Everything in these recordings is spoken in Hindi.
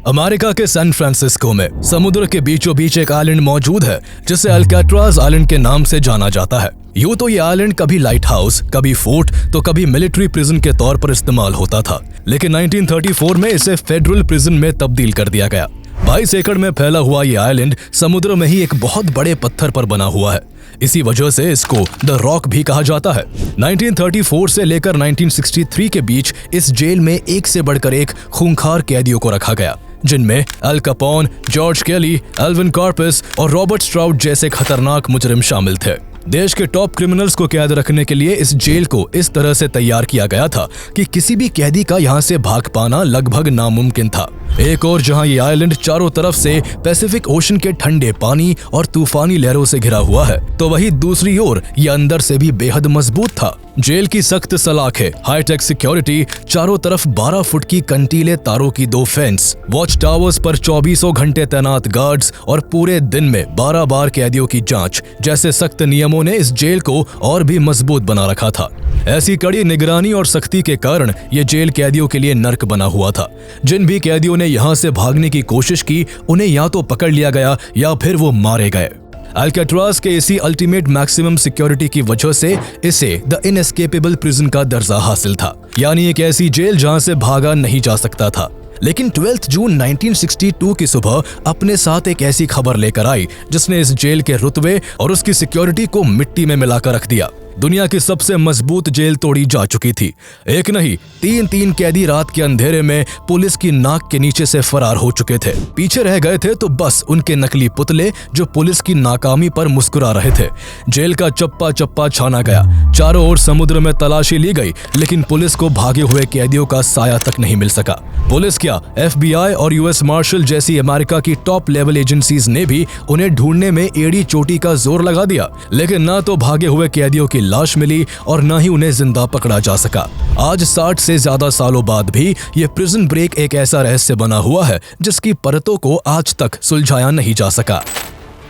अमेरिका के सैन फ्रांसिस्को में समुद्र के बीचों बीच एक आइलैंड मौजूद है जिसे अल्काट्राज आइलैंड के नाम से जाना जाता है। यूं तो ये आइलैंड कभी लाइट हाउस, कभी फोर्ट तो कभी मिलिट्री प्रिजन के तौर पर इस्तेमाल होता था, लेकिन 1934 में इसे फेडरल प्रिजन में तब्दील कर दिया गया। 22 एकड़ में फैला हुआ ये आइलैंड समुद्र में ही एक बहुत बड़े पत्थर पर बना हुआ है। इसी वजह से इसको द रॉक भी कहा जाता है। 1934 से लेकर 1963 के बीच इस जेल में एक से बढ़कर एक खूंखार कैदियों को रखा गया, जिनमें अल कैपोन, जॉर्ज केली, एल्विन कार्पिस और रॉबर्ट स्ट्राउड जैसे खतरनाक मुजरिम शामिल थे। देश के टॉप क्रिमिनल्स को कैद रखने के लिए इस जेल को इस तरह से तैयार किया गया था कि किसी भी कैदी का यहाँ से भाग पाना लगभग नामुमकिन था। एक और जहाँ ये आइलैंड चारों तरफ से पैसिफिक ओशन के ठंडे पानी और तूफानी लहरों से घिरा हुआ है, तो वही दूसरी ओर ये अंदर से भी बेहद मजबूत था। जेल की सख्त सलाखें, हाईटेक सिक्योरिटी, चारों तरफ 12 फुट की कंटीले तारों की 2 फेंस, वॉच टावर्स पर 24 घंटे तैनात गार्ड्स और पूरे दिन में 12 बार कैदियों की जांच जैसे सख्त नियमों ने इस जेल को और भी मजबूत बना रखा था। ऐसी कड़ी निगरानी और सख्ती के कारण ये जेल कैदियों के लिए नर्क बना हुआ था। जिन भी कैदियों ने यहाँ से भागने की कोशिश की, उन्हें या तो पकड़ लिया गया या फिर वो मारे गए। अल्काट्राज के इसी अल्टीमेट मैक्सिमम सिक्योरिटी की वजह से इसे द इनएस्केपेबल प्रिजन का दर्जा हासिल था, यानी एक ऐसी जेल जहां से भागा नहीं जा सकता था। लेकिन 12 जून 1962 की सुबह अपने साथ एक ऐसी खबर लेकर आई जिसने इस जेल के रुतबे और उसकी सिक्योरिटी को मिट्टी में मिलाकर रख दिया। दुनिया की सबसे मजबूत जेल तोड़ी जा चुकी थी। एक नहीं, 3 कैदी रात के अंधेरे में पुलिस की नाक के नीचे से फरार हो चुके थे। पीछे रह गए थे तो बस उनके नकली पुतले जो पुलिस की नाकामी पर मुस्कुरा रहे थे। जेल का चप्पा चप्पा छाना गया, चारों ओर समुद्र में तलाशी ली गई, लेकिन पुलिस को भागे हुए कैदियों का साया तक नहीं मिल सका। पुलिस क्या, FBI और US मार्शल जैसी अमेरिका की टॉप लेवल एजेंसीज ने भी उन्हें ढूंढने में एड़ी चोटी का जोर लगा दिया, लेकिन ना तो भागे हुए कैदियों की लाश मिली और ना ही उन्हें जिंदा पकड़ा जा सका। आज 60 से ज्यादा सालों बाद भी ये प्रिजन ब्रेक एक ऐसा रहस्य बना हुआ है जिसकी परतों को आज तक सुलझाया नहीं जा सका।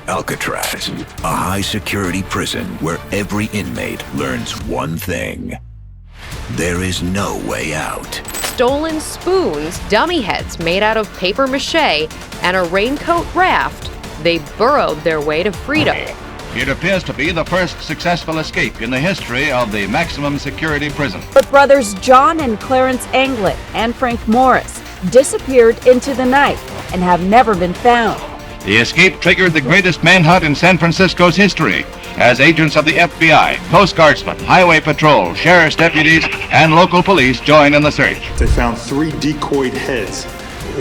Alcatraz, a high-security prison where every inmate learns one thing: there is no way out. Stolen spoons, dummy heads made out of paper mache, and a raincoat raft, they burrowed their way to freedom. It appears to be the first successful escape in the history of the maximum security prison. But brothers John and Clarence Anglin and Frank Morris disappeared into the night and have never been found. The escape triggered the greatest manhunt in San Francisco's history, as agents of the FBI, Coast Guardsmen, Highway Patrol, Sheriff's deputies, and local police join in the search. They found 3 decoyed heads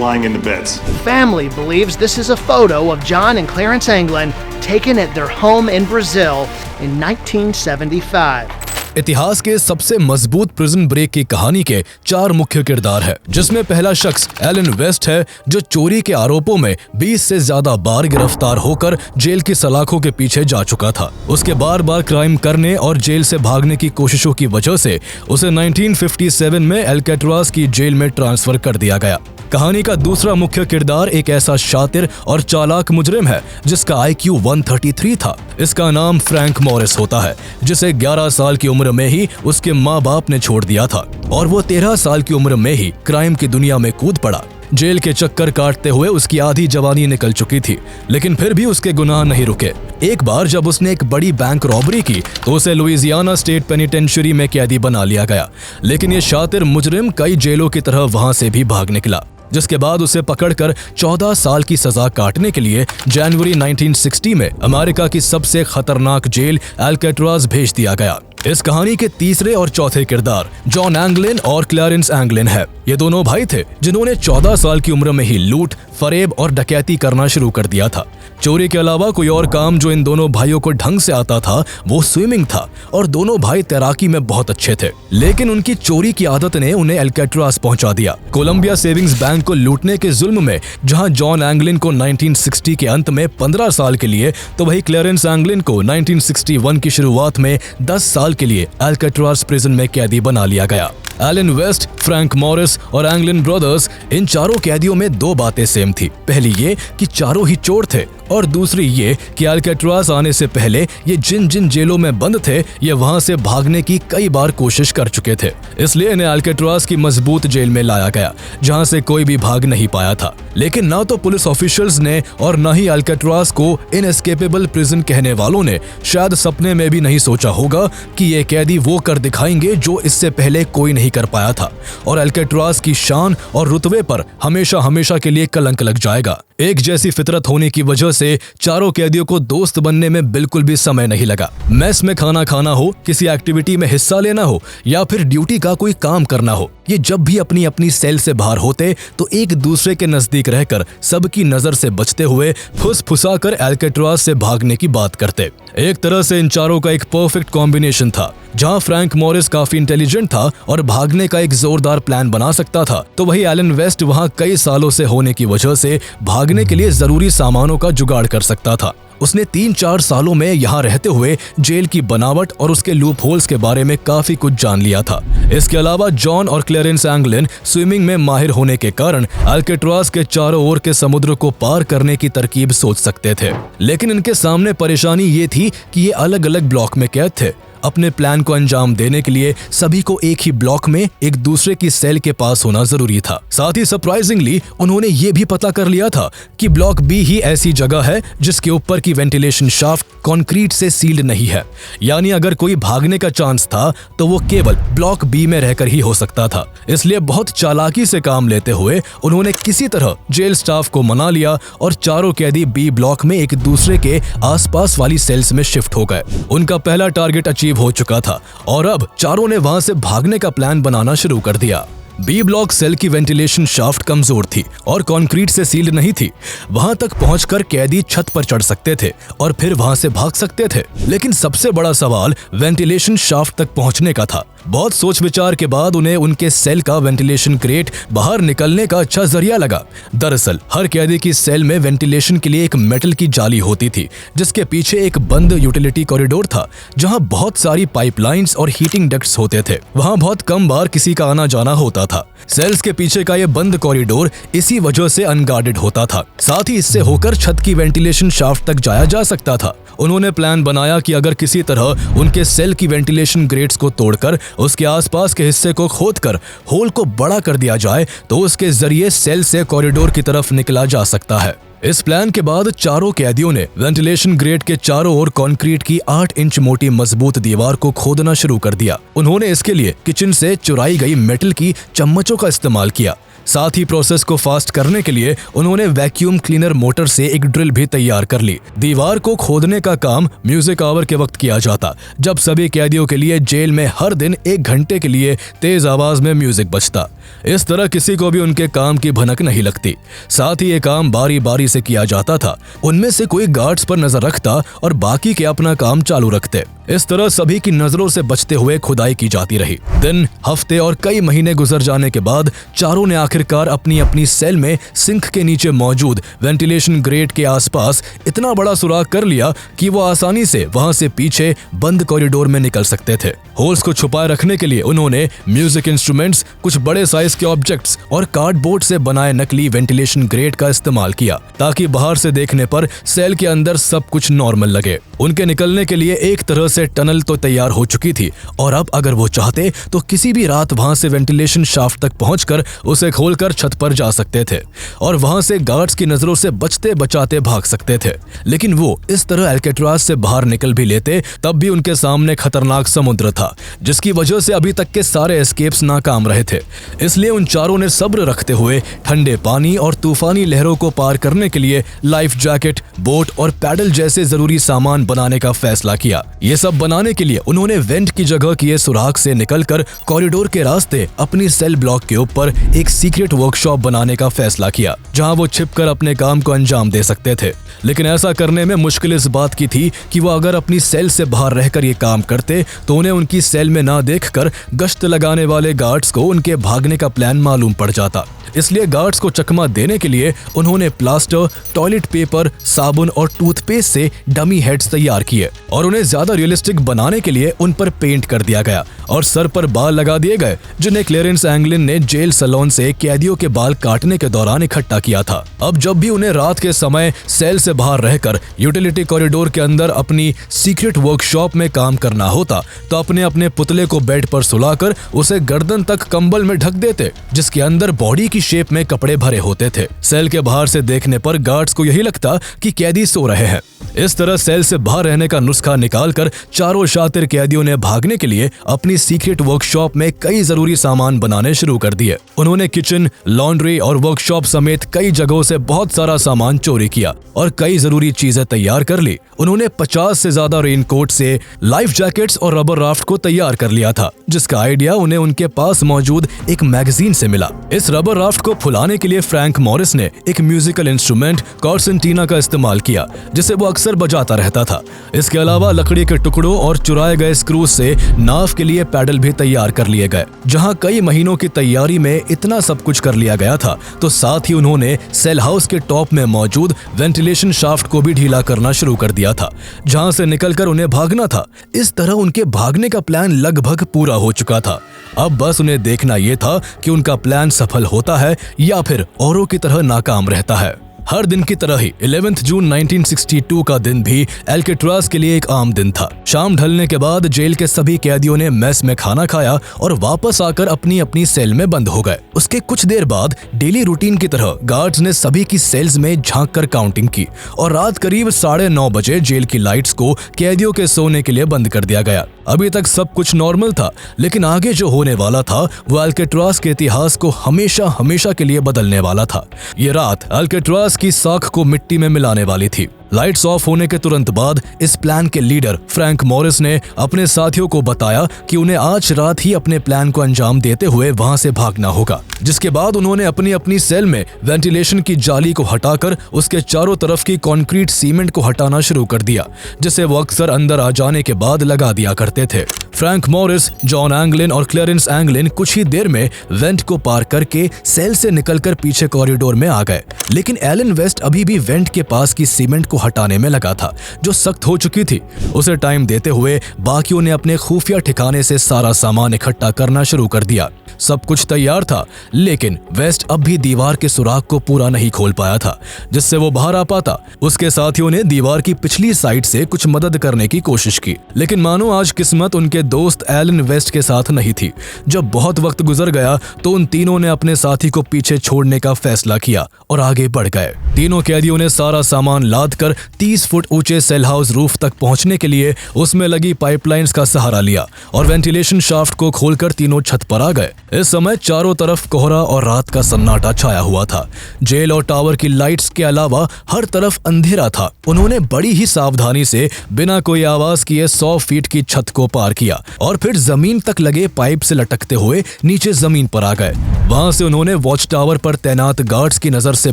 lying in the beds. The family believes this is a photo of John and Clarence Anglin taken at their home in Brazil in 1975. इतिहास के सबसे मजबूत प्रिजन ब्रेक की कहानी के 4 मुख्य किरदार है, जिसमें पहला शख्स एलन वेस्ट है, जो चोरी के आरोपों में 20 से ज्यादा बार गिरफ्तार होकर जेल की सलाखों के पीछे जा चुका था। उसके बार बार क्राइम करने और जेल से भागने की कोशिशों की वजह से उसे 1957 में अल्काट्राज की जेल में ट्रांसफर कर दिया गया। कहानी का दूसरा मुख्य किरदार एक ऐसा शातिर और चालाक मुजरिम है जिसका IQ 133 था। इसका नाम फ्रैंक मॉरिस होता है, जिसे 11 साल की उम्र में ही उसके माँ बाप ने छोड़ दिया था और वो 13 साल की उम्र में ही क्राइम की दुनिया में कूद पड़ा। जेल के चक्कर काटते हुए उसकी आधी जवानी निकल चुकी थी, लेकिन फिर भी उसके गुनाह नहीं रुके। एक बार जब उसने एक बड़ी बैंक रॉबरी की तो उसे लुइसियाना स्टेट पेनिटेंशियरी में कैदी बना लिया गया, लेकिन ये शातिर मुजरिम कई जेलों की तरह वहां से भी भाग निकला, जिसके बाद उसे पकड़कर 14 साल की सजा काटने के लिए जनवरी 1960 में अमेरिका की सबसे खतरनाक जेल अल्काट्राज भेज दिया गया। इस कहानी के तीसरे और चौथे किरदार जॉन एंगलिन और क्लैरेंस एंगलिन है। ये दोनों भाई थे जिन्होंने 14 साल की उम्र में ही लूट, फरेब और डकैती करना शुरू कर दिया था। चोरी के अलावा कोई और काम जो इन दोनों भाइयों को ढंग से आता था वो स्विमिंग था, और दोनों भाई तैराकी में बहुत अच्छे थे। लेकिन उनकी चोरी की आदत ने उन्हें अल्काट्राज पहुंचा दिया। कोलंबिया सेविंग्स बैंक को लूटने के जुल्म में जहां जॉन एंगलिन को 1960 के अंत में 15 साल के लिए, तो वही क्लैरेंस एंगलिन को 1961 की शुरुआत में 10 साल के लिए अल्काट्राज प्रिजन में कैदी बना लिया गया। एलन वेस्ट, फ्रैंक मॉरिस और एंगलिन ब्रदर्स, इन चारों कैदियों में 2 बातें सेम थी। पहली ये कि चारों ही चोर थे और दूसरी ये कि अल्काट्राज आने से पहले ये जिन जिन जेलों में बंद थे ये वहां से भागने की कई बार कोशिश कर चुके थे, इसलिए इन्हें अल्काट्राज की मजबूत जेल में लाया गया जहां से कोई भी भाग नहीं पाया था। लेकिन ना तो पुलिस ऑफिशियल्स ने और न ही अल्काट्राज को इनएस्केपेबल प्रिजन कहने वालों ने शायद सपने में भी नहीं सोचा होगा कि ये कैदी वो कर दिखाएंगे जो इससे पहले कोई नहीं कर पाया था और अल्काट्राज की शान और रुतबे पर हमेशा हमेशा के लिए कलंक लग जाएगा। एक जैसी फितरत होने की वजह से चारों कैदियों को दोस्त बनने में बिल्कुल भी समय नहीं लगा। मेस में खाना खाना हो, किसी एक्टिविटी में हिस्सा लेना हो या फिर ड्यूटी का कोई काम करना हो, ये जब भी अपनी अपनी सेल से बाहर होते तो एक दूसरे के नजदीक रहकर सबकी नजर से बचते हुए फुसफुसाकर अल्काट्राज से भागने की बात करते। एक तरह से इन चारों का एक परफेक्ट कॉम्बिनेशन था। जहां फ्रैंक मॉरिस काफी इंटेलिजेंट था और भागने का एक जोरदार प्लान बना सकता था, तो वही एलन वेस्ट वहां कई सालों से होने की वजह से भागने के लिए जरूरी सामानों का जुगाड़ कर सकता था। उसने 3-4 सालों में यहाँ रहते हुए जेल की बनावट और उसके लूप होल्स के बारे में काफी कुछ जान लिया था। इसके अलावा जॉन और क्लेरेंस एंगलिन स्विमिंग में माहिर होने के कारण अल्काट्राज के चारों ओर के समुद्र को पार करने की तरकीब सोच सकते थे। लेकिन इनके सामने परेशानी ये थी कि ये अलग अलग ब्लॉक में कैद थे। अपने प्लान को अंजाम देने के लिए सभी को एक ही ब्लॉक में एक दूसरे की सेल के पास होना जरूरी था। साथ ही सरप्राइजिंगली उन्होंने ये भी पता कर लिया था कि ब्लॉक बी ही ऐसी जगह है जिसके ऊपर की वेंटिलेशन शाफ्ट कंक्रीट से सील्ड नहीं है, यानी अगर कोई भागने का चांस था तो वो केवल ब्लॉक बी में रहकर ही हो सकता था। इसलिए बहुत चालाकी से काम लेते हुए उन्होंने किसी तरह जेल स्टाफ को मना लिया और चारों कैदी बी ब्लॉक में एक दूसरे के आसपास वाली सेल्स में शिफ्ट हो गए। उनका पहला टारगेट अचीव हो चुका था और अब चारों ने वहां से भागने का प्लान बनाना शुरू कर दिया। बी ब्लॉक सेल की वेंटिलेशन शाफ्ट कमजोर थी और कंक्रीट से सील्ड नहीं थी। वहां तक पहुंचकर कैदी छत पर चढ़ सकते थे और फिर वहां से भाग सकते थे। लेकिन सबसे बड़ा सवाल वेंटिलेशन शाफ्ट तक पहुंचने का था। बहुत सोच विचार के बाद उन्हें उनके सेल का वेंटिलेशन ग्रेट बाहर निकलने का अच्छा जरिया लगा। दरअसल हर कैदी की सेल में वेंटिलेशन के लिए एक मेटल की जाली होती थी जिसके पीछे एक बंद यूटिलिटी कॉरिडोर था जहां बहुत सारी पाइपलाइंस और हीटिंग डक्ट्स होते थे। वहां बहुत कम बार किसी का आना जाना होता था। सेल्स के पीछे का ये बंद कॉरिडोर इसी वजह से अनगार्डेड होता था। साथ ही इससे होकर छत की वेंटिलेशन शाफ्ट तक जाया जा सकता था। उन्होंने प्लान बनाया कि अगर किसी तरह उनके सेल की वेंटिलेशन ग्रेट्स को तोड़कर उसके आसपास के हिस्से को खोदकर होल को बड़ा कर दिया जाए तो उसके जरिए सेल से कॉरिडोर की तरफ निकला जा सकता है। इस प्लान के बाद चारों कैदियों ने वेंटिलेशन ग्रेट के चारों ओर कंक्रीट की 8 इंच मोटी मजबूत दीवार को खोदना शुरू कर दिया। उन्होंने इसके लिए किचन से चुराई गई मेटल की चम्मचों का इस्तेमाल किया। साथ ही प्रोसेस को फास्ट करने के लिए उन्होंने वैक्यूम क्लीनर मोटर से एक ड्रिल भी तैयार कर ली। दीवार को खोदने का काम म्यूजिक आवर के वक्त किया जाता, जब सभी कैदियों के लिए जेल में हर दिन 1 घंटे के लिए तेज आवाज में म्यूजिक बजता। इस तरह किसी को भी उनके काम की भनक नहीं लगती। साथ ही ये काम बारी बारी से किया जाता था। उनमें से कोई गार्ड्स पर नजर रखता और बाकी के अपना काम चालू रखते। इस तरह सभी की नजरों से बचते हुए खुदाई की जाती रही। दिन, हफ्ते और कई महीने गुजर जाने के बाद चारों ने आखिरकार अपनी अपनी सेल में सिंक के नीचे मौजूद वेंटिलेशन ग्रेट के आसपास इतना बड़ा सुराख कर लिया कि वो आसानी से वहां से पीछे बंद कॉरिडोर में निकल सकते थे। होल्स को छुपाए रखने के लिए उन्होंने म्यूजिक इंस्ट्रूमेंट्स, कुछ बड़े साइज के ऑब्जेक्ट्स और कार्डबोर्ड से बनाए नकली वेंटिलेशन ग्रेट का इस्तेमाल किया ताकि बाहर से देखने पर सेल के अंदर सब कुछ नॉर्मल लगे। उनके निकलने के लिए एक तरह से टनल तो तैयार हो चुकी थी और अब अगर वो चाहते तो किसी भी रात वहां से वेंटिलेशन शाफ्ट तक पहुंचकर उसे खोलकर छत पर जा सकते थे और वहां से गार्ड्स की नजरों से बचते बचाते भाग सकते थे। लेकिन वो इस तरह अल्काट्राज से बाहर निकल भी लेते तब भी उनके सामने खतरनाक समुद्र था जिसकी वजह से अभी तक के सारे एस्केप्स नाकाम रहे थे। इसलिए उन चारों ने सब्र रखते हुए ठंडे पानी और तूफानी लहरों को पार करने के लिए लाइफ जैकेट, बोट और पैडल जैसे जरूरी सामान बनाने का फैसला किया। ये सब बनाने के लिए उन्होंने वेंट की जगह किए सुराख से निकलकर कॉरिडोर के रास्ते अपनी सेल ब्लॉक के ऊपर एक सीक्रेट वर्कशॉप बनाने का फैसला किया जहां वो छिपकर अपने काम को अंजाम दे सकते थे। लेकिन ऐसा करने में मुश्किल इस बात की थी कि वो अगर अपनी सेल से बाहर रहकर ये काम करते तो उन्हें उनकी सेल में ना देखकर गश्त लगाने वाले गार्ड्स को उनके भागने का प्लान मालूम पड़ जाता। इसलिए गार्ड्स को चकमा देने के लिए उन्होंने प्लास्टर, टॉयलेट पेपर, साबुन और टूथपेस्ट से डमी हेड्स तैयार किए और उन्हें ज्यादा रियलिस्टिक बनाने के लिए उन पर पेंट कर दिया गया और सर पर बाल लगा दिए गए जिन्हें क्लेरेंस एंगलिन ने जेल सैलून से कैदियों के बाल काटने के दौरान इकट्ठा किया था। अब जब भी उन्हें रात के समय सेल से बाहर रहकर यूटिलिटी कॉरिडोर के अंदर अपनी सीक्रेट वर्कशॉप में काम करना होता तो अपने अपने पुतले को बेड पर सुलाकर उसे गर्दन तक कंबल में ढक देते, जिसके अंदर बॉडी की शेप में कपड़े भरे होते थे। सेल के बाहर से देखने पर गार्ड्स को यही लगता कि कैदी सो रहे हैं। इस तरह सेल से बाहर रहने का नुस्खा निकालकर चारों शातिर कैदियों ने भागने के लिए अपनी सीक्रेट वर्कशॉप में कई जरूरी सामान बनाने शुरू कर दिए। उन्होंने किचन, लॉन्ड्री और वर्कशॉप समेत कई जगहों से बहुत सारा सामान चोरी किया और कई जरूरी चीजें तैयार कर ली। उन्होंने 50 से ज्यादा रेनकोट से लाइफ जैकेट्स और रबर राफ्ट को तैयार कर लिया था, जिसका आइडिया उन्हें उनके पास मौजूद एक मैगजीन से मिला। इस रबर राफ्ट को फुलाने के लिए फ्रैंक मॉरिस ने एक म्यूजिकल इंस्ट्रूमेंट कॉर्सेंटीना का इस्तेमाल किया, जिसे वो अक्सर बजाता रहता था। इसके अलावा लकड़ी के टुकड़ों और चुराए गए स्क्रूज से नाव के लिए पैडल भी तैयार कर लिए गए। जहां कई महीनों की तैयारी में इतना सब कुछ कर लिया गया था, तो साथ ही उन्होंने सेल हाउस के टॉप में मौजूद वेंटिलेशन शाफ्ट को भी ढीला करना शुरू कर दिया था, जहां से निकलकर उन्हें भागना था। इस तरह उनके भागने का प्लान लगभग पूरा हो चुका था। अब बस उन्हें देखना यह था कि उनका प्लान सफल होता है या फिर औरों की तरह नाकाम रहता है। हर दिन की तरह ही 11 जून 1962 का दिन भी अल्काट्राज के लिए एक आम दिन था। शाम ढलने के बाद जेल के सभी कैदियों ने मेस में खाना खाया और वापस आकर अपनी अपनी सेल में बंद हो गए। उसके कुछ देर बाद डेली रूटीन की तरह गार्ड्स ने सभी की सेल्स में झांक कर काउंटिंग की और रात करीब 9:30 बजे जेल की लाइट्स को कैदियों के सोने के लिए बंद कर दिया गया। अभी तक सब कुछ नॉर्मल था, लेकिन आगे जो होने वाला था वो अल्काट्राज के इतिहास को हमेशा हमेशा के लिए बदलने वाला था। ये रात अल्काट्राज की साख को मिट्टी में मिलाने वाली थी। लाइट्स ऑफ होने के तुरंत बाद इस प्लान के लीडर फ्रैंक मॉरिस ने अपने साथियों को बताया कि उन्हें आज रात ही अपने प्लान को अंजाम देते हुए वहां से भागना होगा। जिसके बाद उन्होंने अपनी अपनी सेल में वेंटिलेशन की जाली को हटाकर उसके चारों तरफ की कंक्रीट सीमेंट को हटाना शुरू कर दिया, जिसे वो अक्सर अंदर आ जाने के बाद लगा दिया करते थे। फ्रैंक मॉरिस, जॉन एंगलिन और क्लेरेंस एंगलिन कुछ ही देर में वेंट को पार करके सेल से निकलकर पीछे कॉरिडोर में आ गए, लेकिन एलन वेस्ट अभी भी वेंट के पास की सीमेंट को हटाने में लगा था, जो सख्त हो चुकी थी। उसे टाइम देते हुए बाकियों ने अपने खुफिया ठिकाने से सारा सामान इकट्ठा करना शुरू कर दिया। सब कुछ तैयार था, लेकिन वेस्ट अब भी दीवार के सुराख को पूरा नहीं खोल पाया था, जिससे वो बाहर आ पाता। उसके साथियों ने दीवार की पिछली साइड से कुछ मदद करने की कोशिश की, लेकिन मानो आज किस्मत उनके दोस्त एलन वेस्ट के साथ नहीं थी। जब बहुत वक्त गुजर गया तो उन तीनों ने अपने साथी को पीछे छोड़ने का फैसला किया और आगे बढ़ गए। तीनों कैदियों ने सारा सामान लाद कर 30 फुट ऊंचे सेल हाउस रूफ तक पहुंचने के लिए उसमें लगी पाइपलाइंस का सहारा लिया और वेंटिलेशन शाफ्ट को खोलकर तीनों छत पर आ गए। इस समय चारों तरफ कोहरा और रात का सन्नाटा छाया हुआ था। जेल और टावर की लाइट्स के अलावा हर तरफ अंधेरा था। उन्होंने बड़ी ही सावधानी से बिना कोई आवाज किए 100 फीट की छत को पार किया और फिर जमीन तक लगे पाइप से लटकते हुए नीचे जमीन पर आ गए। वहां से उन्होंने वॉच टावर पर तैनात गार्ड्स की नजर से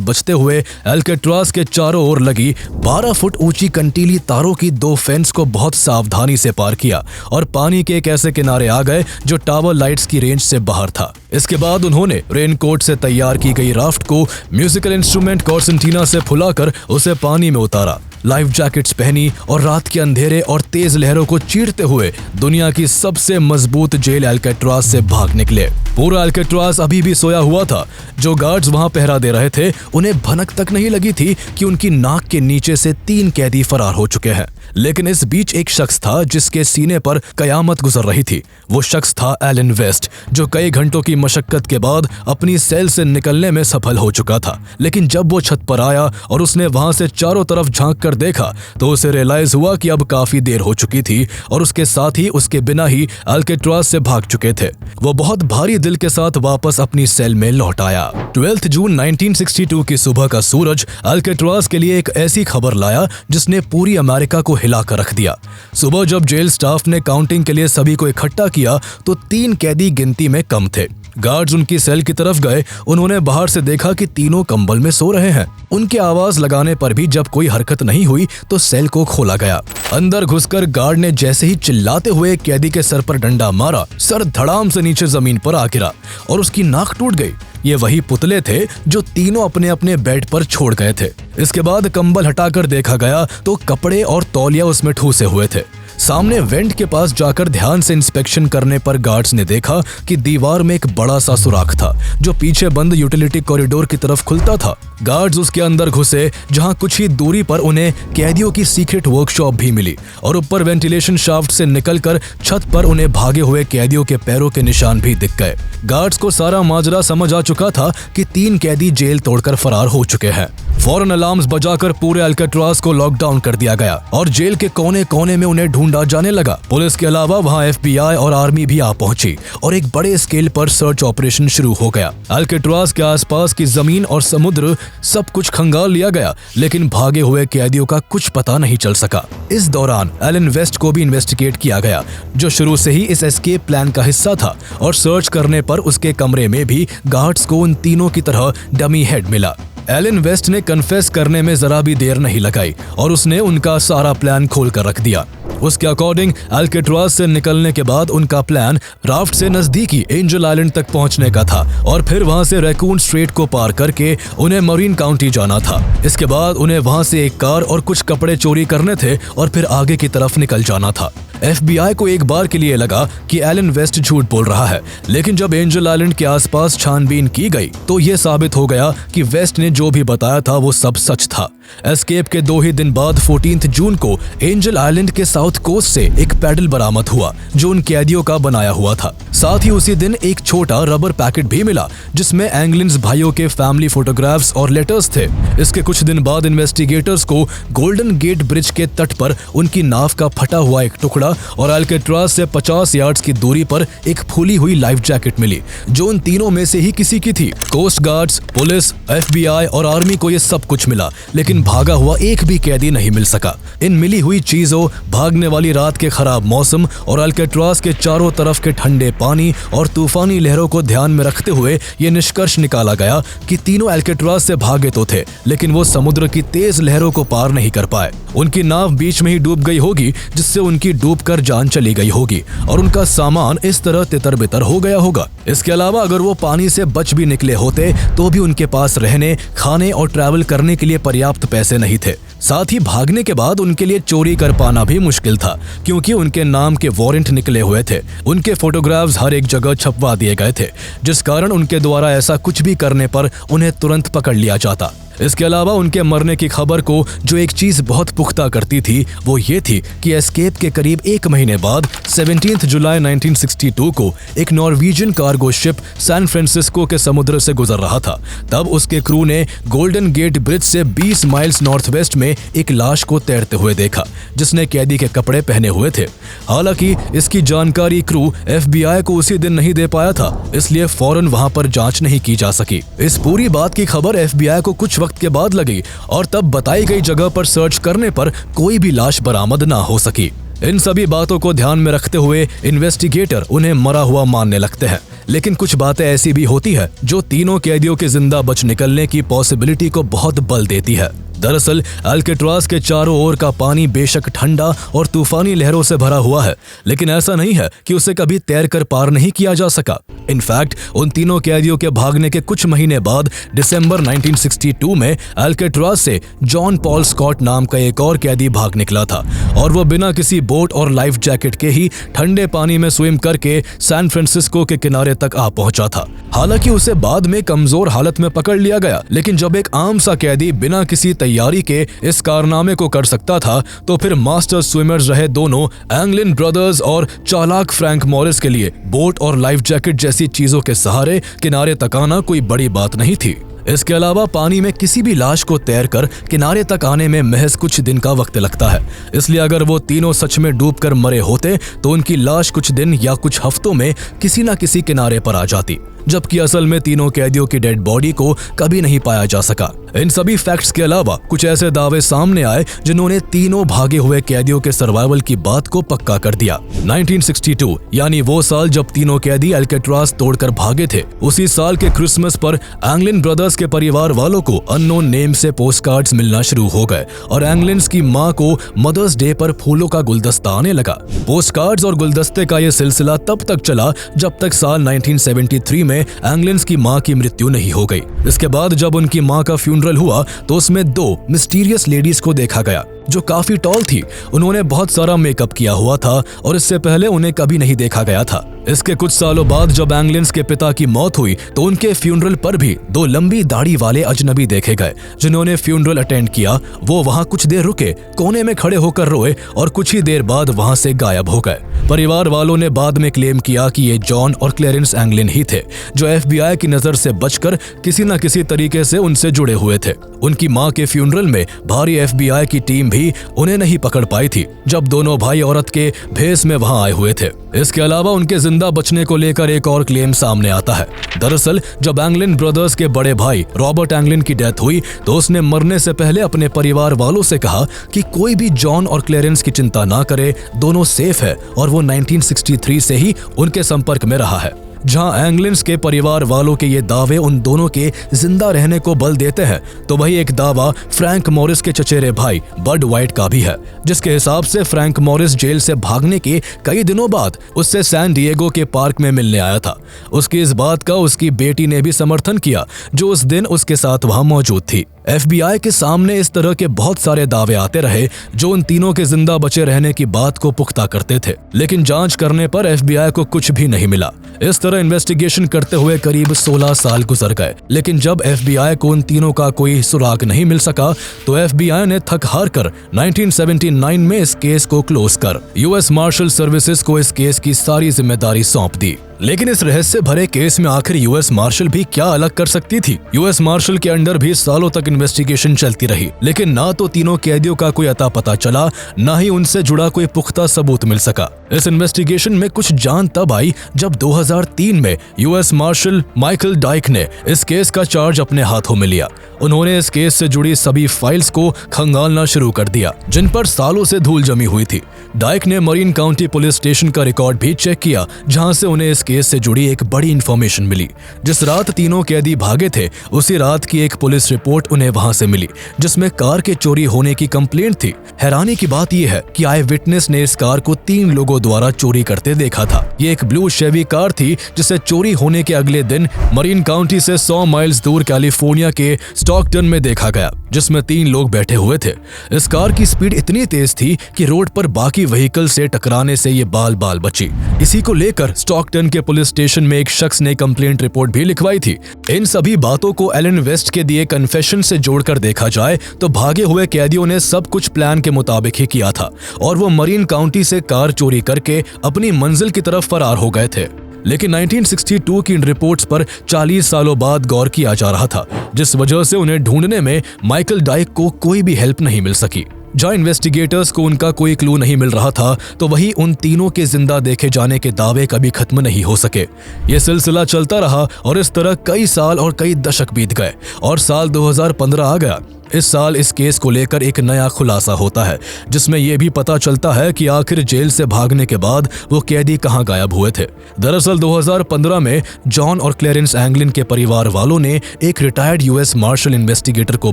बचते हुए अल्काट्राज के चारों ओर लगी 12 फुट ऊंची कंटीली तारों की 2 फेंस को बहुत सावधानी से पार किया और पानी के एक ऐसे किनारे आ गए जो टावर लाइट्स की रेंज से बाहर था। इसके बाद उन्होंने रेनकोट से तैयार की गई राफ्ट को म्यूजिकल इंस्ट्रूमेंट कॉर्सेंटीना से फुलाकर उसे पानी में उतारा, लाइफ जैकेट्स पहनी और रात के अंधेरे और तेज लहरों को चीरते हुए दुनिया की सबसे मजबूत जेल अल्काट्राज से भाग निकले। पूरा अल्काट्राज अभी भी सोया हुआ था। जो गार्ड्स वहां पहरा दे रहे थे उन्हें भनक तक नहीं लगी थी कि उनकी नाक के नीचे से 3 कैदी फरार हो चुके हैं। लेकिन इस बीच एक शख्स था जिसके सीने पर कयामत गुजर रही थी। वो शख्स था एलन वेस्ट, जो कई घंटों की मशक्कत के बाद अपनी सेल से निकलने में सफल हो चुका था। लेकिन जब वो छत पर आया और उसने वहां से चारों तरफ झांक कर देखा तो उसे रियलाइज हुआ कि अब काफी देर हो चुकी थी और उसके साथ ही उसके बिना ही अल्काट्राज से भाग चुके थे। वो बहुत भारी दिल के साथ वापस अपनी सेल में लौट आया। 12 जून 1962 की सुबह का सूरज अल्काट्राज के लिए एक ऐसी खबर लाया जिसने पूरी अमेरिका को हिला कर रख दिया। सुबह जब जेल स्टाफ ने काउंटिंग के लिए सभी को इकट्ठा किया तो 3 कैदी गिनती में कम थे। गार्ड्स उनकी सेल की तरफ गए। उन्होंने बाहर से देखा कि तीनों कंबल में सो रहे हैं। उनके आवाज लगाने पर भी जब कोई हरकत नहीं हुई तो सेल को खोला गया। अंदर घुसकर गार्ड ने जैसे ही चिल्लाते हुए कैदी के सर पर डंडा मारा, सर धड़ाम से नीचे जमीन पर आ गिरा और उसकी नाक टूट गई। ये वही पुतले थे जो तीनों अपने अपने बेड पर छोड़ गए थे। इसके बाद कंबल हटाकर देखा गया तो कपड़े और तौलिया उसमें ठूसे हुए थे। सामने वेंट के पास जाकर ध्यान से इंस्पेक्शन करने पर गार्ड्स ने देखा कि दीवार में एक बड़ा सा सुराख था जो पीछे बंद यूटिलिटी कॉरिडोर की तरफ खुलता था। गार्ड्स उसके अंदर घुसे, जहां कुछ ही दूरी पर उन्हें कैदियों की सीक्रेट वर्कशॉप भी मिली और ऊपर वेंटिलेशन शाफ्ट से निकलकर छत पर उन्हें भागे हुए कैदियों के पैरों के निशान भी दिख गए। गार्ड्स को सारा माजरा समझ आ चुका था कि 3 कैदी जेल तोड़कर फरार हो चुके हैं। फौरन अलार्म्स बजाकर पूरे अल्काट्राज को लॉकडाउन कर दिया गया और जेल के कोने कोने में उन्हें ढूंढा जाने लगा। पुलिस के अलावा वहां FBI और आर्मी भी आ पहुंची और एक बड़े स्केल पर सर्च ऑपरेशन शुरू हो गया। अल्काट्राज के आसपास की जमीन और समुद्र सब कुछ खंगाल लिया गया, लेकिन भागे हुए कैदियों का कुछ पता नहीं चल सका। इस दौरान एलन वेस्ट को भी इन्वेस्टिगेट किया गया, जो शुरू से ही इस एस्केप प्लान का हिस्सा था, और सर्च करने पर उसके कमरे में भी गार्ड्स को उन तीनों की तरह डमी हेड मिला। एलन वेस्ट ने कन्फेस करने में जरा भी देर नहीं लगाई और उसने उनका सारा प्लान खोल कर रख दिया। उसके अकॉर्डिंग अल्काट्राज से निकलने के बाद उनका प्लान राफ्ट से नजदीकी एंजल आइलैंड तक पहुंचने का था और फिर वहां से रैकून स्ट्रेट को पार करके उन्हें मरीन काउंटी जाना था। इसके बाद उन्हें वहां से एक कार और कुछ कपड़े चोरी करने थे और फिर आगे की तरफ निकल जाना था। FBI को एक बार के लिए लगा कि एलन वेस्ट झूठ बोल रहा है, लेकिन जब एंजल आइलैंड के आसपास छानबीन की गई तो यह साबित हो गया कि वेस्ट ने जो भी बताया था वो सब सच था। एस्केप के 2 ही दिन बाद 14 जून को एंजल आइलैंड के साउथ कोस्ट से एक पैडल बरामद हुआ जो उन कैदियों का बनाया हुआ था। साथ ही उसी दिन एक छोटा रबर पैकेट भी मिला जिसमें एंगलिन्स भाइयों के फैमिली फोटोग्राफ्स और लेटर्स थे। इसके कुछ दिन बाद इन्वेस्टिगेटर्स को गोल्डन गेट ब्रिज के तट पर उनकी नाव का फटा हुआ एक टुकड़ा और अल्काट्राज से 50 यार्ड्स की दूरी पर एक फूली हुई लाइफ जैकेट मिली जो उन तीनों में से ही किसी की थी। कोस्ट गार्ड्स, पुलिस, FBI और आर्मी को ये सब कुछ मिला, लेकिन भागा हुआ एक भी कैदी नहीं मिल सका। इन मिली हुई चीजों, भागने वाली रात के खराब मौसम और अल्काट्राज के चारों तरफ के ठंडे पानी और तूफानी लहरों को ध्यान में रखते हुए ये निष्कर्ष निकाला गया कि तीनों अल्काट्राज से भागे तो थे, लेकिन वो समुद्र की तेज लहरों को पार नहीं कर पाए। उनकी नाव बीच में ही डूब गई होगी, जिससे उनकी डूबकर जान चली गई होगी और उनका सामान इस तरह तितर-बितर हो गया होगा। इसके अलावा अगर वो पानी से बच भी निकले होते तो भी उनके पास रहने, खाने और ट्रैवल करने के लिए पर्याप्त पैसे नहीं थे। साथ ही भागने के बाद उनके लिए चोरी कर पाना भी मुश्किल था, क्योंकि उनके नाम के वारंट निकले हुए थे। उनके फोटोग्राफ्स हर एक जगह छपवा दिए गए थे, जिस कारण उनके द्वारा ऐसा कुछ भी करने पर उन्हें तुरंत पकड़ लिया जाता। इसके अलावा उनके मरने की खबर को जो एक चीज बहुत पुख्ता करती थी वो ये थी कि एस्केप के करीब 1 महीने बाद 17 जुलाई 1962 को एक Norwegian cargo ship San Francisco के समुद्र से गुजर रहा था। तब उसके क्रू ने गोल्डन गेट ब्रिज से 20 माइल्स नॉर्थ वेस्ट में एक लाश को तैरते हुए देखा जिसने कैदी के कपड़े पहने हुए थे। हालांकि इसकी जानकारी क्रू FBI को उसी दिन नहीं दे पाया था, इसलिए फौरन वहां पर जांच नहीं की जा सकी। इस पूरी बात की खबर FBI को कुछ वक्त के बाद लगी और तब बताई गई जगह पर सर्च करने पर कोई भी लाश बरामद ना हो सकी। इन सभी बातों को ध्यान में रखते हुए इन्वेस्टिगेटर उन्हें मरा हुआ मानने लगते हैं, लेकिन कुछ बातें ऐसी भी होती है जो तीनों कैदियों के जिंदा बच निकलने की पॉसिबिलिटी को बहुत बल देती है। दरअसल अल्काट्राज के चारों ओर का पानी बेशक ठंडा और तूफानी लहरों से भरा हुआ है, लेकिन ऐसा नहीं है कि उसे कभी तैरकर पार नहीं किया जा सका। इनफैक्ट उन तीनों कैदियों के भागने के कुछ महीने बाद दिसंबर 1962 में अल्काट्राज से जॉन पॉल स्कॉट नाम का एक और कैदी भाग निकला था और वो बिना किसी बोट और लाइफ जैकेट के ही ठंडे पानी में स्विम करके सैन फ्रांसिस्को के किनारे तक आ पहुंचा था। हालांकि उसे बाद में कमजोर हालत में पकड़ लिया गया, लेकिन जब एक आम सा कैदी बिना किसी तैयारी के इस कारनामे को कर सकता था तो फिर मास्टर स्विमर्स रहे दोनों एंगलिन ब्रदर्स और चालाक फ्रैंक मॉरिस के लिए बोट और लाइफ जैकेट जैसी चीजों के सहारे किनारे तक आना कोई बड़ी बात नहीं थी। इसके अलावा पानी में किसी भी लाश को तैरकर किनारे तक आने में महज कुछ दिन का वक्त लगता है, इसलिए अगर वो तीनों सच में डूबकर मरे होते तो उनकी लाश कुछ दिन या कुछ हफ्तों में किसी न किसी किनारे पर आ जाती, जबकि असल में तीनों कैदियों की डेड बॉडी को कभी नहीं पाया जा सका। इन सभी फैक्ट्स के अलावा कुछ ऐसे दावे सामने आए जिन्होंने तीनों भागे हुए कैदियों के सर्वाइवल की बात को पक्का कर दिया। 1962 यानी वो साल जब तीनों कैदी अल्काट्राज तोड़कर भागे थे, उसी साल के क्रिसमस पर एंगलिन ब्रदर्स के परिवार वालों को अननोन नेम से पोस्टकार्ड्स मिलना शुरू हो गए और एंगलिन्स की मां को मदर्स डे पर फूलों का गुलदस्ता आने लगा। पोस्टकार्ड्स और गुलदस्ते का यह सिलसिला तब तक चला जब तक साल 1973 में एंगलिन्स की मां की मृत्यु नहीं हो गई। इसके बाद जब उनकी मां का फ्यूनरल हुआ तो उसमें 2 मिस्टीरियस लेडीज को देखा गया। जो काफी टॉल थी। उन्होंने बहुत सारा मेकअप किया हुआ था और इससे पहले उन्हें कभी नहीं देखा गया था। इसके कुछ सालों बाद जब एंगलिन्स के पिता की मौत हुई तो उनके फ्यूनरल पर भी 2 लंबी दाढ़ी वाले अजनबी देखे गए। जिन्होंने फ्यूनरल अटेंड किया वो वहां कुछ देर रुके, कोने में खड़े होकर रोए और कुछ ही देर बाद वहां से गायब हो गए। परिवार वालों ने बाद में क्लेम किया कि ये जॉन और क्लेरेंस एंगलिन ही थे, जो FBI की नजर से बचकर किसी न किसी तरीके से उनसे जुड़े हुए थे। उनकी मां के फ्यूनरल में भारी FBI की टीम भी उन्हें नहीं पकड़ पाई थी, जब दोनों भाई औरत के भेस में वहां आए हुए थे। इसके अलावा उनके जिंदा बचने को लेकर एक और क्लेम सामने आता है। दरअसल जब एंगलिन ब्रदर्स के बड़े भाई रॉबर्ट एंगलिन की डेथ हुई तो उसने मरने से पहले अपने परिवार वालों से कहा कि कोई भी जॉन और क्लेरेंस की चिंता ना करे, दोनों सेफ है, और वो 1963 से ही उनके संपर्क में रहा है। जहां एंगलिन्स के परिवार वालों के ये दावे उन दोनों के जिंदा रहने को बल देते हैं, तो वही एक दावा फ्रैंक मॉरिस के चचेरे भाई बड वाइट का भी है, जिसके हिसाब से फ्रैंक मॉरिस जेल से भागने के कई दिनों बाद उससे सैन डिएगो के पार्क में मिलने आया था। उसकी इस बात का उसकी बेटी ने भी समर्थन किया, जो उस दिन उसके साथ वहां मौजूद थी। FBI के सामने इस तरह के बहुत सारे दावे आते रहे जो उन तीनों के जिंदा बचे रहने की बात को पुख्ता करते थे, लेकिन जांच करने पर FBI को कुछ भी नहीं मिला। इस तरह इन्वेस्टिगेशन करते हुए करीब 16 साल गुजर गए, लेकिन जब FBI को उन तीनों का कोई सुराग नहीं मिल सका तो FBI ने थक हार कर 1979 में इस केस को क्लोज कर US मार्शल सर्विसेज को इस केस की सारी जिम्मेदारी सौंप दी। लेकिन इस रहस्य भरे केस में आखिर US मार्शल भी क्या अलग कर सकती थी? US मार्शल के अंडर भी सालों तक इन्वेस्टिगेशन चलती रही, लेकिन ना तो तीनों कैदियों का कोई अता पता चला, ना ही उनसे जुड़ा कोई पुख्ता सबूत मिल सका। इस इन्वेस्टिगेशन में कुछ जान तब आई जब 2003 में US मार्शल माइकल डाइक ने इस केस का चार्ज अपने हाथों में लिया। उन्होंने इस केस से जुड़ी सभी फाइल्स को खंगालना शुरू कर दिया, जिन पर सालों से धूल जमी हुई थी। डाइक ने मरीन काउंटी पुलिस स्टेशन का रिकॉर्ड भी चेक किया, जहां से उन्हें इस केस से जुड़ी एक बड़ी इंफॉर्मेशन मिली। जिस रात तीनों कैदी भागे थे, उसी रात की एक पुलिस रिपोर्ट उन्हें वहां से मिली, जिसमें कार के चोरी होने की कंप्लेंट थी। हैरानी की बात यह है कि आई विटनेस ने इस कार को 3 लोगों द्वारा चोरी करते देखा था। ये एक ब्लू शेवी कार थी, जिसे चोरी होने के अगले दिन मरीन काउंटी से 100 माइल्स दूर कैलिफोर्निया के स्टॉकटन में देखा गया, जिसमें 3 लोग बैठे हुए थे। इस कार की स्पीड इतनी तेज थी कि रोड पर बाकी व्हीकल से टकराने से ये बाल बाल बची। इसी को लेकर स्टॉकटन के पुलिस स्टेशन में एक शख्स ने कंप्लेंट रिपोर्ट भी लिखवाई थी। इन सभी बातों को एलन वेस्ट के दिए कन्फेशन से जोड़कर देखा जाए तो भागे हुए कैदियों ने सब कुछ प्लान के मुताबिक ही किया था और वो मरीन काउंटी से कार चोरी करके अपनी मंजिल की तरफ फरार हो गए थे। लेकिन 1962 की इन रिपोर्ट्स पर 40 सालों बाद गौर किया जा रहा था, जिस वजह से उन्हें ढूंढने में माइकल डाइक को कोई भी हेल्प नहीं मिल सकी। जहां इन्वेस्टिगेटर्स को उनका कोई क्लू नहीं मिल रहा था, तो वहीं उन तीनों के जिंदा देखे जाने के दावे कभी खत्म नहीं हो सके। ये सिलसिला चलता रहा और इस तरह कई साल और कई दशक बीत गए और साल 2015 आ गया। इस साल इस केस को लेकर एक नया खुलासा होता है, जिसमें यह भी पता चलता है कि आखिर जेल से भागने के बाद वो कैदी कहां गायब हुए थे। दरअसल 2015 में जॉन और क्लेरेंस एंगलिन के परिवार वालों ने एक रिटायर्ड US मार्शल इन्वेस्टिगेटर को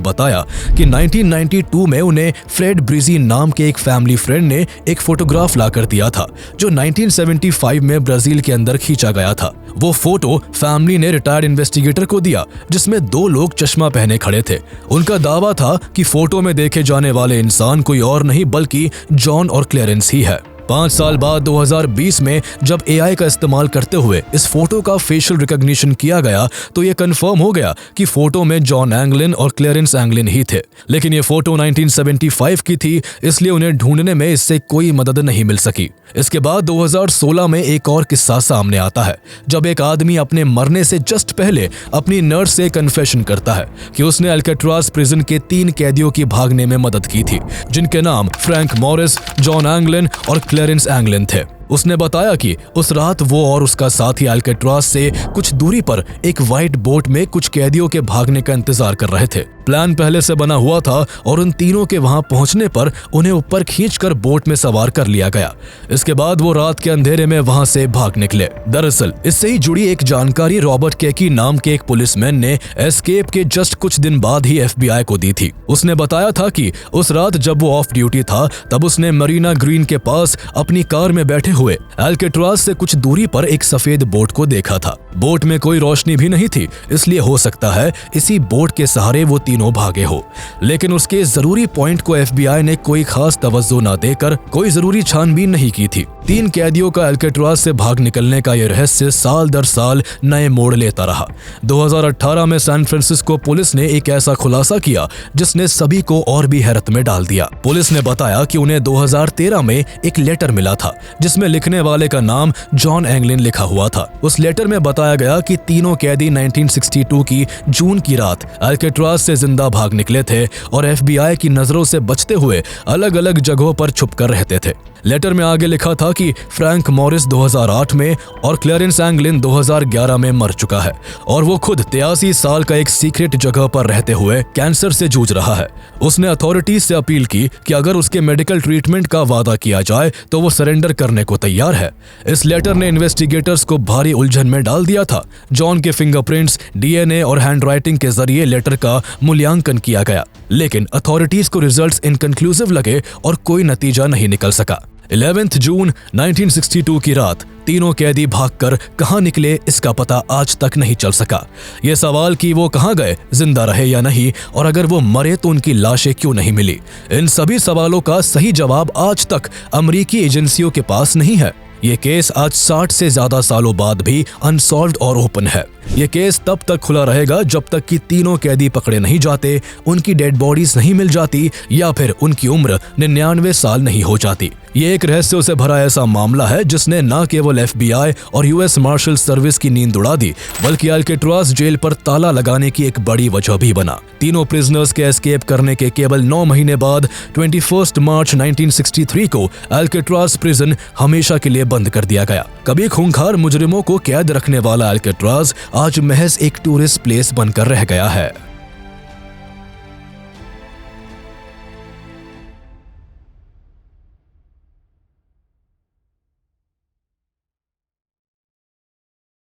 बताया कि 1992 में उन्हें फ्रेड ब्रिजी नाम के एक फैमिली फ्रेंड ने एक फोटोग्राफ लाकर दिया था, जो 1975 में ब्राजील के अंदर खींचा गया था। वो फोटो फैमिली ने रिटायर्ड इन्वेस्टिगेटर को दिया, जिसमें 2 लोग चश्मा पहने खड़े थे। उनका दावा था कि फोटो में देखे जाने वाले इंसान कोई और नहीं बल्कि जॉन और क्लेरेंस ही है। 5 साल बाद 2020 में जब AI का इस्तेमाल करते हुए इस फोटो का फेशियल रिकॉग्निशन किया गया तो ये कंफर्म हो गया कि फोटो में जॉन एंगलिन और क्लेरेंस एंगलिन ही थे। लेकिन ये फोटो 1975 की थी, इसलिए उन्हें ढूंढने में इससे कोई मदद नहीं मिल सकी। इसके बाद 2016 में एक और किस्सा सामने आता है, जब एक आदमी अपने मरने से जस्ट पहले अपनी नर्स से कन्फेशन करता है कि उसने अल्काट्राज प्रिजन के 3 कैदियों की भागने में मदद की थी, जिनके नाम फ्रैंक मॉरिस, जॉन एंगलिन और क्लेरेंस एंगलिन थे। उसने बताया कि उस रात वो और उसका साथी अल्काट्राज से कुछ दूरी पर एक व्हाइट बोट में कुछ कैदियों के भागने का इंतजार कर रहे थे। प्लान पहले से बना हुआ था और उन तीनों के वहां पहुंचने पर उन्हें ऊपर खींचकर बोट में सवार कर लिया गया। इसके बाद वो रात के अंधेरे में वहां से भाग निकले। दरअसल इससे ही जुड़ी एक जानकारी रॉबर्ट केकी नाम के एक पुलिसमैन ने एस्केप के जस्ट कुछ दिन बाद ही FBI को दी थी। उसने बताया था कि उस रात जब वो ऑफ ड्यूटी था, तब उसने मरीना ग्रीन के पास अपनी कार में बैठे हुए अल्काट्राज से कुछ दूरी पर एक सफेद बोट को देखा था। बोट में कोई रोशनी भी नहीं थी, इसलिए हो सकता है इसी बोट के सहारे वो तीनों भागे हो। लेकिन उसके जरूरी पॉइंट को FBI ने कोई खास तवज्जो न देकर कोई जरूरी छानबीन नहीं की थी। 3 कैदियों का अल्काट्राज से भाग निकलने का यह रहस्य साल दर साल नए मोड़ लेता रहा। 2018 में सैन फ्रांसिस्को पुलिस ने एक ऐसा खुलासा किया जिसने सभी को और भी हैरत में डाल दिया। पुलिस ने बताया कि उन्हें 2013 में एक लेटर मिला था जिसमें लिखने वाले का नाम जॉन एंगलिन लिखा हुआ था। उस लेटर में बताया गया कि तीनों कैदी 1962 की जून की रात अल्काट्राज से जिंदा भाग निकले थे और FBI की नजरों से बचते हुए अलग अलग जगहों पर छुपकर रहते थे। लेटर में आगे लिखा था कि फ्रैंक मॉरिस 2008 में और क्लेरेंस एंगलिन 2011 में मर चुका है और वो खुद 83 साल का एक सीक्रेट जगह पर रहते हुए कैंसर से जूझ रहा है। उसने अथॉरिटीज से अपील की कि अगर उसके मेडिकल ट्रीटमेंट का वादा किया जाए तो वो सरेंडर करने को तैयार है। इस लेटर ने इन्वेस्टिगेटर्स को भारी उलझन में डाल दिया था। जॉन के फिंगरप्रिंट्स, DNA और हैंडराइटिंग के जरिए लेटर का मूल्यांकन किया गया, लेकिन अथॉरिटीज को रिजल्ट्स इनकंक्लूसिव लगे और कोई नतीजा नहीं निकल सका। 11 जून 1962 की रात तीनों कैदी भागकर कहां निकले इसका पता आज तक नहीं चल सका। ये सवाल कि वो कहां गए, जिंदा रहे या नहीं, और अगर वो मरे तो उनकी लाशें क्यों नहीं मिली, इन सभी सवालों का सही जवाब आज तक अमेरिकी एजेंसियों के पास नहीं है। ये केस आज 60 से ज्यादा सालों बाद भी अनसॉल्व्ड और ओपन है। ये केस तब तक खुला रहेगा जब तक कि तीनों कैदी पकड़े नहीं जाते, उनकी डेड बॉडीज नहीं मिल जाती या फिर उनकी उम्र 99 साल नहीं हो जाती। ये एक रहस्यों से भरा ऐसा मामला है जिसने न केवल FBI और US मार्शल सर्विस की नींद उड़ा दी, बल्कि अल्काट्राज जेल पर ताला लगाने की एक बड़ी वजह भी बना। तीनों प्रिजनर्स के एस्केप करने के केवल 9 महीने बाद 21 मार्च 1963 को अल्काट्राज प्रिजन हमेशा के लिए बंद कर दिया गया। कभी खूंखार मुजरिमों को कैद रखने वाला अल्काट्राज आज महज एक टूरिस्ट प्लेस बनकर रह गया है।